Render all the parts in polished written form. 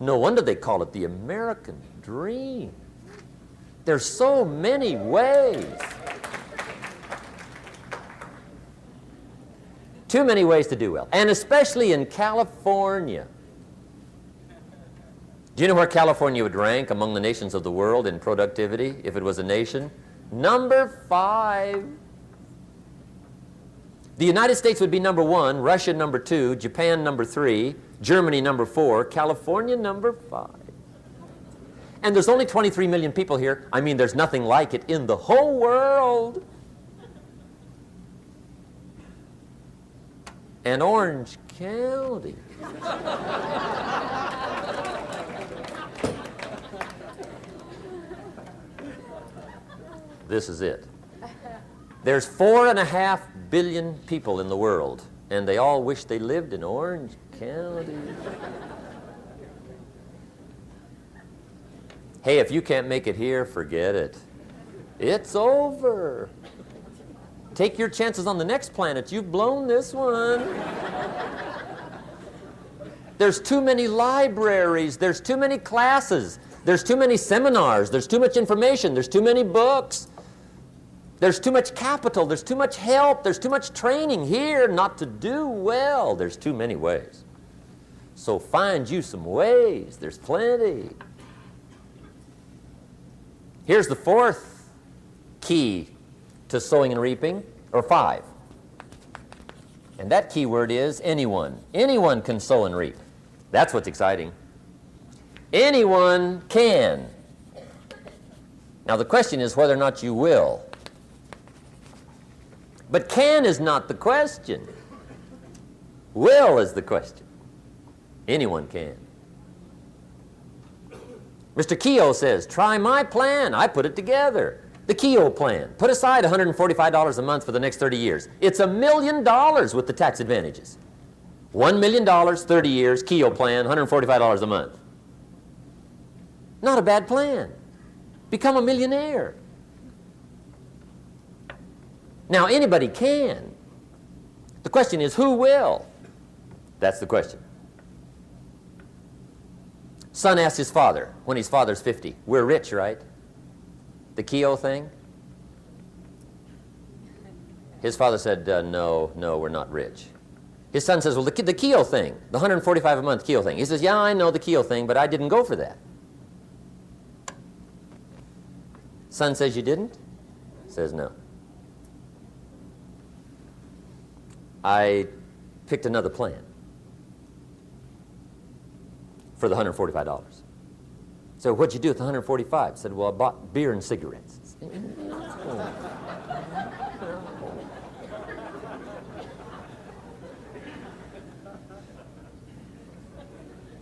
No wonder they call it the American dream. There's so many ways. Too many ways to do well, and especially in California. Do you know where California would rank among the nations of the world in productivity if it was a nation? Number 5. The United States would be number 1, Russia number 2, Japan number 3, Germany number 4, California number 5. And there's only 23 million people here. I mean, there's nothing like it in the whole world. And Orange County. This is it. There's 4.5 billion people in the world, and they all wish they lived in Orange County. Hey, if you can't make it here, forget it. It's over. Take your chances on the next planet. You've blown this one. There's too many libraries. There's too many classes. There's too many seminars. There's too much information. There's too many books. There's too much capital. There's too much help. There's too much training here not to do well. There's too many ways. So find you some ways. There's plenty. Here's the 4th key to sowing and reaping, or 5. And that key word is anyone. Anyone can sow and reap. That's what's exciting. Anyone can. Now the question is whether or not you will. But can is not the question. Will is the question. Anyone can. Mr. Keogh says, try my plan. I put it together. The Keogh plan. Put aside $145 a month for the next 30 years. It's $1 million with the tax advantages. $1 million, 30 years, Keogh plan, $145 a month. Not a bad plan. Become a millionaire. Now, anybody can. The question is, who will? That's the question. Son asked his father, when his father's 50, we're rich, right? The Keogh thing? His father said, no, we're not rich. His son says, well, the Keogh thing, the $145 a month Keogh thing. He says, yeah, I know the Keogh thing, but I didn't go for that. Son says, you didn't? Says, no. I picked another plan for the $145. So what'd you do with the $145? Said, well, I bought beer and cigarettes.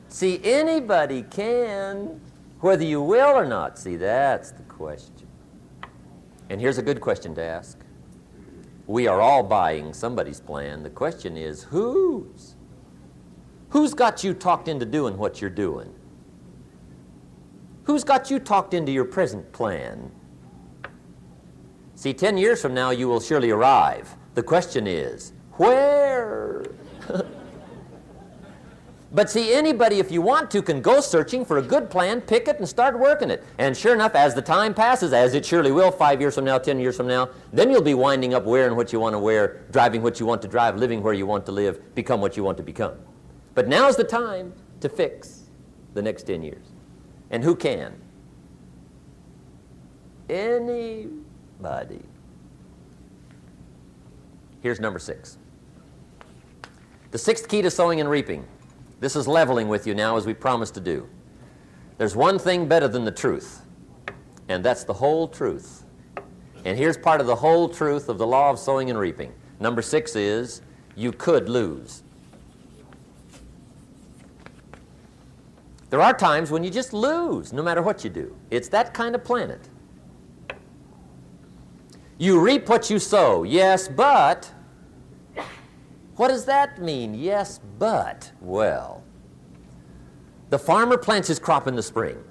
See, anybody can, whether you will or not. See, that's the question. And here's a good question to ask. We are all buying somebody's plan. The question is, whose? Who's got you talked into doing what you're doing? Who's got you talked into your present plan? See, 10 years from now, you will surely arrive. The question is, where? But see, anybody, if you want to, can go searching for a good plan, pick it, and start working it. And sure enough, as the time passes, as it surely will 5 years from now, 10 years from now, then you'll be winding up wearing what you want to wear, driving what you want to drive, living where you want to live, become what you want to become. But now's the time to fix the next 10 years. And who can? Anybody. Here's number 6. The 6th key to sowing and reaping. This is leveling with you now, as we promised to do. There's one thing better than the truth, and that's the whole truth. And here's part of the whole truth of the law of sowing and reaping. Number 6 is, you could lose. There are times when you just lose, no matter what you do. It's that kind of planet. You reap what you sow, yes, but... What does that mean? Yes, but, well, the farmer plants his crop in the spring,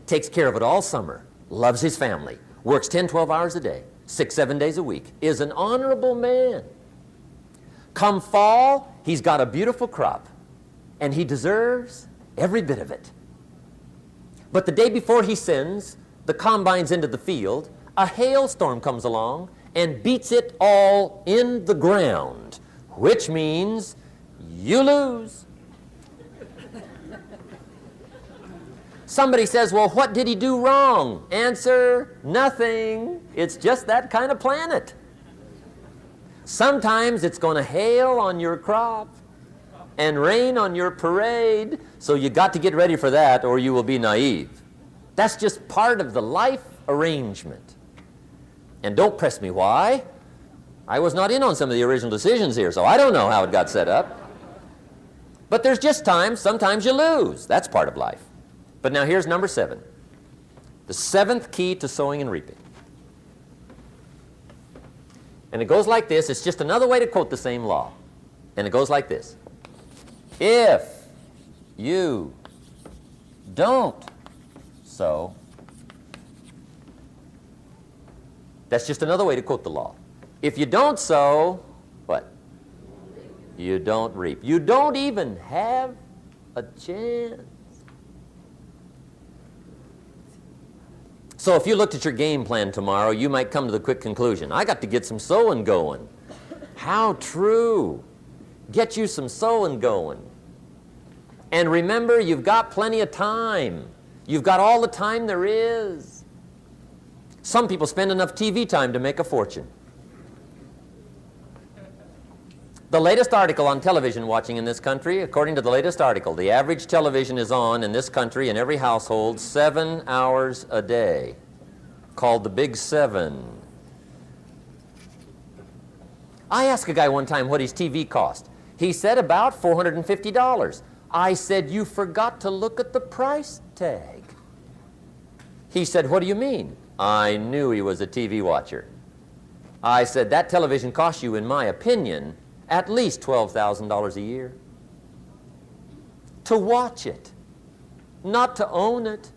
takes care of it all summer, loves his family, works 10, 12 hours a day, 6, 7 days a week, is an honorable man. Come fall, he's got a beautiful crop, and he deserves every bit of it. But the day before he sends the combines into the field, a hailstorm comes along and beats it all in the ground, which means you lose. Somebody says, well, what did he do wrong? Answer, nothing. It's just that kind of planet. Sometimes it's going to hail on your crop and rain on your parade, so you got to get ready for that or you will be naive. That's just part of the life arrangement. And don't press me why. I was not in on some of the original decisions here, so I don't know how it got set up. But there's just times, sometimes you lose. That's part of life. But now here's number 7. The 7th key to sowing and reaping. And it goes like this. It's just another way to quote the same law. And it goes like this. If you don't sow, that's just another way to quote the law. If you don't sow, what? You don't reap. You don't even have a chance. So if you looked at your game plan tomorrow, you might come to the quick conclusion, I got to get some sowing going. How true. Get you some sowing going. And remember, you've got plenty of time. You've got all the time there is. Some people spend enough TV time to make a fortune. The latest article on television watching in this country, according to the latest article, the average television is on in this country in every household 7 hours a day, called the Big 7. I asked a guy one time what his TV cost. He said about $450. I said, you forgot to look at the price tag. He said, what do you mean? I knew he was a TV watcher. I said, that television costs you, in my opinion, at least $12,000 a year. To watch it, not to own it.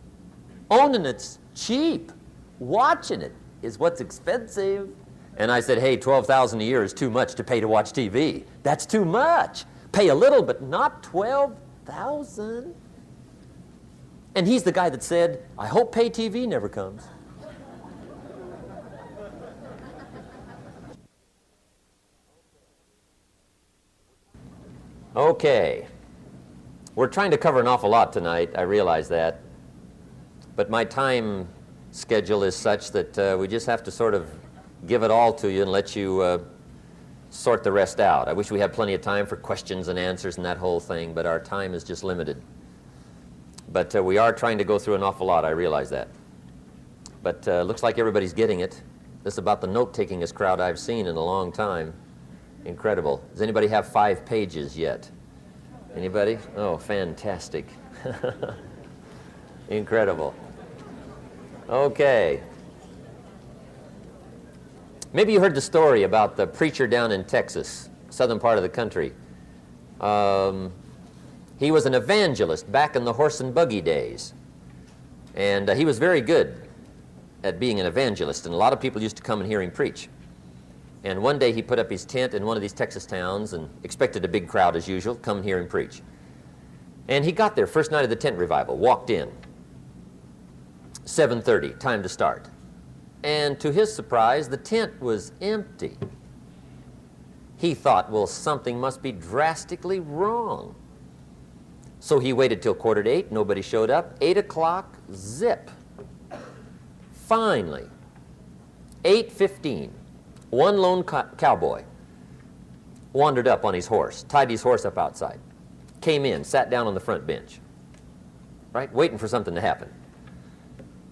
Owning it's cheap. Watching it is what's expensive. And I said, hey, $12,000 a year is too much to pay to watch TV. That's too much. Pay a little, but not $12,000. And he's the guy that said, I hope pay TV never comes. Okay. We're trying to cover an awful lot tonight, I realize that. But my time schedule is such that we just have to sort of give it all to you and let you sort the rest out. I wish we had plenty of time for questions and answers and that whole thing, but our time is just limited. But we are trying to go through an awful lot, I realize that. But looks like everybody's getting it. This is about the note-takingest crowd I've seen in a long time. Incredible. Does anybody have 5 pages yet? Anybody? Oh, fantastic. Incredible. Okay. Maybe you heard the story about the preacher down in Texas, southern part of the country. He was an evangelist back in the horse and buggy days. And he was very good at being an evangelist, and a lot of people used to come and hear him preach. And one day he put up his tent in one of these Texas towns and expected a big crowd as usual, come and hear him preach. And he got there, first night of the tent revival, walked in. 7:30, time to start. And to his surprise, the tent was empty. He thought, well, something must be drastically wrong. So he waited till 7:45, nobody showed up. 8 o'clock, zip. Finally, 8:15, one lone cowboy wandered up on his horse, tied his horse up outside, came in, sat down on the front bench, right, waiting for something to happen.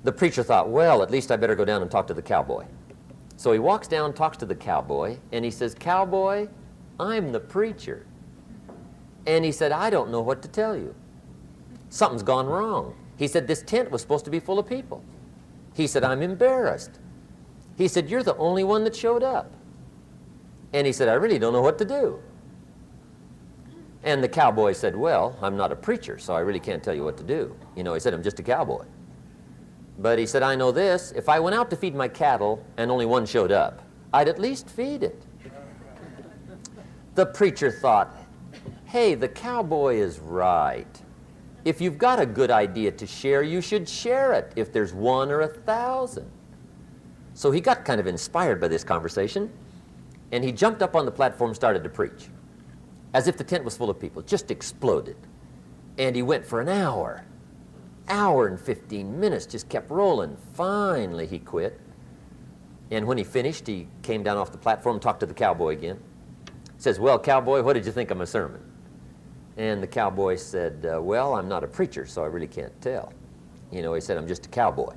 The preacher thought, well, at least I better go down and talk to the cowboy. So he walks down, talks to the cowboy, and he says, cowboy, I'm the preacher. And he said, I don't know what to tell you. Something's gone wrong. He said, this tent was supposed to be full of people. He said, I'm embarrassed. He said, you're the only one that showed up. And he said, I really don't know what to do. And the cowboy said, well, I'm not a preacher, so I really can't tell you what to do. You know, he said, I'm just a cowboy. But he said, I know this, if I went out to feed my cattle and only one showed up, I'd at least feed it. The preacher thought, hey, the cowboy is right. If you've got a good idea to share, you should share it if there's 1 or 1,000. So he got kind of inspired by this conversation, and he jumped up on the platform and started to preach, as if the tent was full of people, just exploded. And he went for an hour and 15 minutes, just kept rolling. Finally, he quit. And when he finished, he came down off the platform, talked to the cowboy again. Says, "Well, cowboy, what did you think of my sermon?" And the cowboy said, "Well, I'm not a preacher, so I really can't tell." You know, he said, "I'm just a cowboy."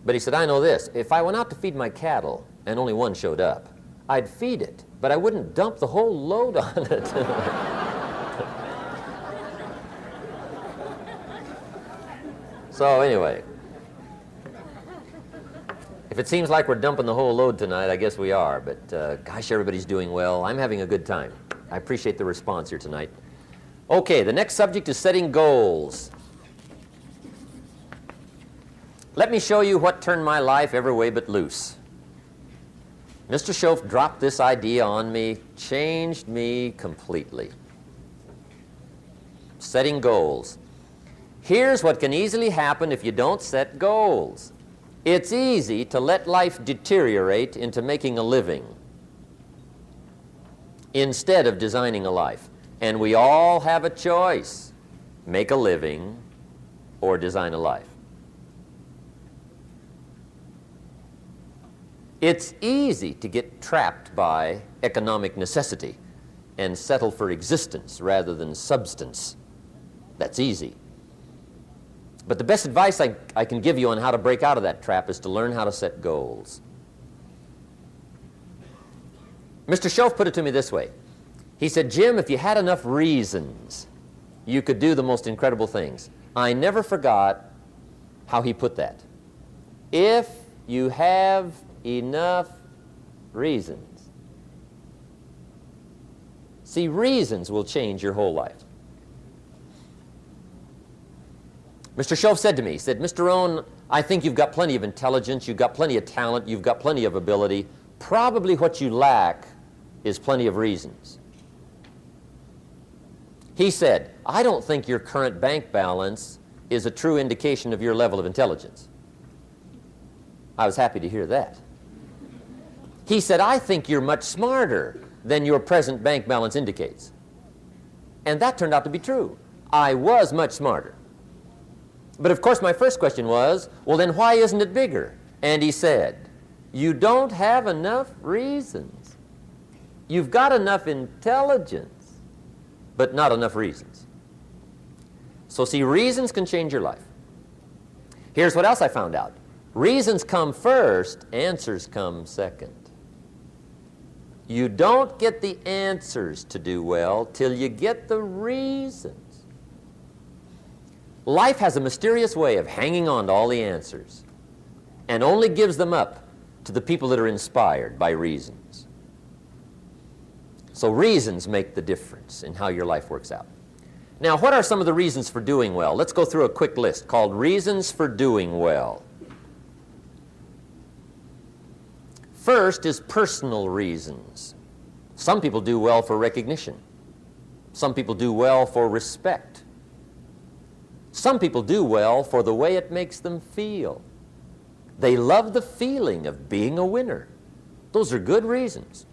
But he said, "I know this. If I went out to feed my cattle and only one showed up, I'd feed it, but I wouldn't dump the whole load on it." So anyway, if it seems like we're dumping the whole load tonight, I guess we are. But gosh, everybody's doing well. I'm having a good time. I appreciate the response here tonight. Okay, the next subject is setting goals. Let me show you what turned my life every way but loose. Mr. Schoaf dropped this idea on me, changed me completely. Setting goals. Here's what can easily happen if you don't set goals. It's easy to let life deteriorate into making a living instead of designing a life. And we all have a choice: make a living or design a life. It's easy to get trapped by economic necessity and settle for existence rather than substance. That's easy. But the best advice I can give you on how to break out of that trap is to learn how to set goals. Mr. Schoaf put it to me this way. He said, "Jim, if you had enough reasons, you could do the most incredible things." I never forgot how he put that. If you have enough reasons. See, reasons will change your whole life. Mr. Schoaf said to me, he said, "Mr. Rohn, I think you've got plenty of intelligence, you've got plenty of talent, you've got plenty of ability. Probably what you lack is plenty of reasons." He said, "I don't think your current bank balance is a true indication of your level of intelligence." I was happy to hear that. He said, "I think you're much smarter than your present bank balance indicates." And that turned out to be true. I was much smarter. But of course my first question was, well then why isn't it bigger? And he said, "You don't have enough reasons. You've got enough intelligence, but not enough reasons." So see, reasons can change your life. Here's what else I found out. Reasons come first, answers come second. You don't get the answers to do well till you get the reasons. Life has a mysterious way of hanging on to all the answers and only gives them up to the people that are inspired by reasons. So reasons make the difference in how your life works out. Now, what are some of the reasons for doing well? Let's go through a quick list called Reasons for Doing Well. First is personal reasons. Some people do well for recognition. Some people do well for respect. Some people do well for the way it makes them feel. They love the feeling of being a winner. Those are good reasons.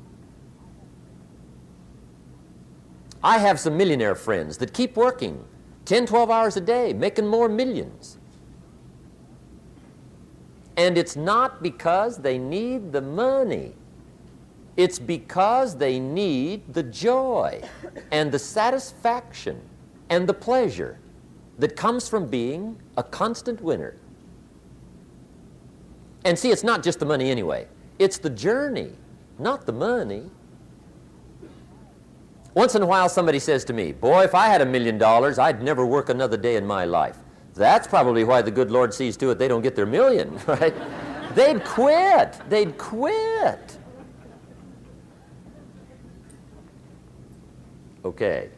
I have some millionaire friends that keep working 10, 12 hours a day, making more millions. And it's not because they need the money. It's because they need the joy and the satisfaction and the pleasure that comes from being a constant winner. And see, it's not just the money anyway. It's the journey, not the money. Once in a while somebody says to me, "Boy, if I had $1 million, I'd never work another day in my life." That's probably why the good Lord sees to it they don't get their million, right? They'd quit. They'd quit. Okay.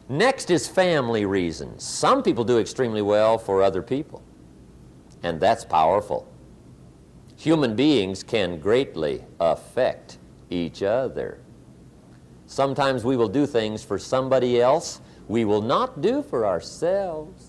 Next is family reasons. Some people do extremely well for other people, and that's powerful. Human beings can greatly affect each other. Sometimes we will do things for somebody else we will not do for ourselves.